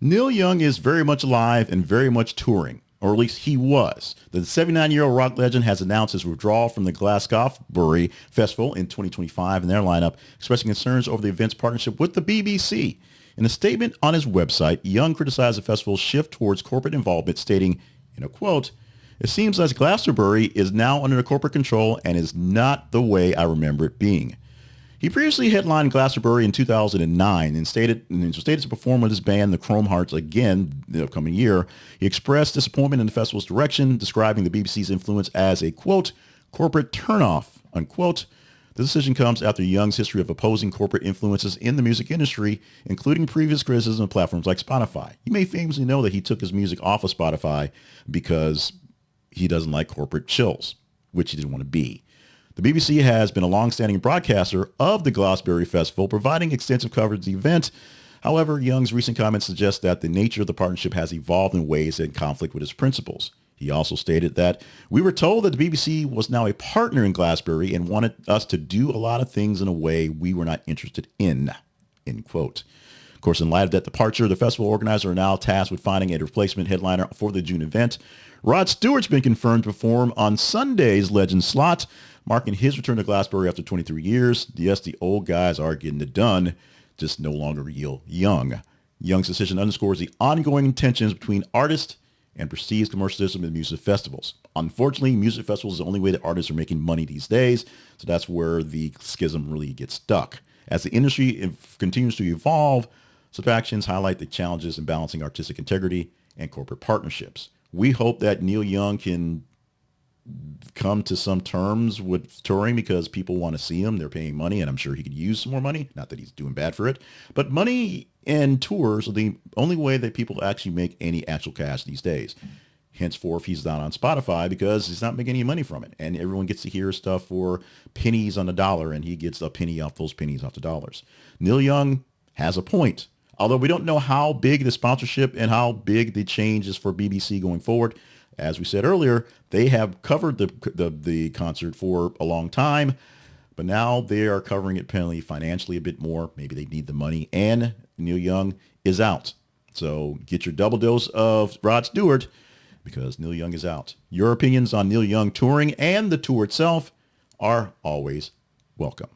Neil Young is very much alive and very much touring, or at least he was. The 79-year-old rock legend has announced his withdrawal from the Glastonbury Festival in 2025 in their lineup, expressing concerns over the event's partnership with the BBC. In a statement on his website, Young criticized the festival's shift towards corporate involvement, stating, in a quote, "It seems as Glastonbury is now under corporate control and is not the way I remember it being." He previously headlined Glastonbury in 2009 and stated to perform with his band, the Chrome Hearts, again the upcoming year. He expressed disappointment in the festival's direction, describing the BBC's influence as a, quote, "corporate turnoff," unquote. The decision comes after Young's history of opposing corporate influences in the music industry, including previous criticism of platforms like Spotify. You may famously know that he took his music off of Spotify because he doesn't like corporate chills, which he didn't want to be. The BBC has been a long-standing broadcaster of the Glastonbury Festival, providing extensive coverage of the event. However, Young's recent comments suggest that the nature of the partnership has evolved in ways in conflict with his principles. He also stated that we were told that the BBC was now a partner in Glastonbury and wanted us to do a lot of things in a way we were not interested in, end quote. Of course, in light of that departure, the festival organizers are now tasked with finding a replacement headliner for the June event. Rod Stewart's been confirmed to perform on Sunday's Legend slot, marking his return to Glastonbury after 23 years. Yes, the old guys are getting it done, just no longer real young. Young's decision underscores the ongoing tensions between artists and perceived commercialism in music festivals. Unfortunately, music festivals is the only way that artists are making money these days, so that's where the schism really gets stuck. As the industry continues to evolve, such actions highlight the challenges in balancing artistic integrity and corporate partnerships. We hope that Neil Young can come to some terms with touring because people want to see him. They're paying money, and I'm sure he could use some more money. Not that he's doing bad for it, but money and tours are the only way that people actually make any actual cash these days. Henceforth, he's not on Spotify because he's not making any money from it, and everyone gets to hear stuff for pennies on the dollar, and he gets a penny off those pennies off the dollars. Neil Young has a point. Although we don't know how big the sponsorship and how big the change is for BBC going forward. As we said earlier, they have covered the concert for a long time, but now they are covering it penalty financially a bit more. Maybe they need the money, and Neil Young is out. So get your double dose of Rod Stewart because Neil Young is out. Your opinions on Neil Young touring and the tour itself are always welcome.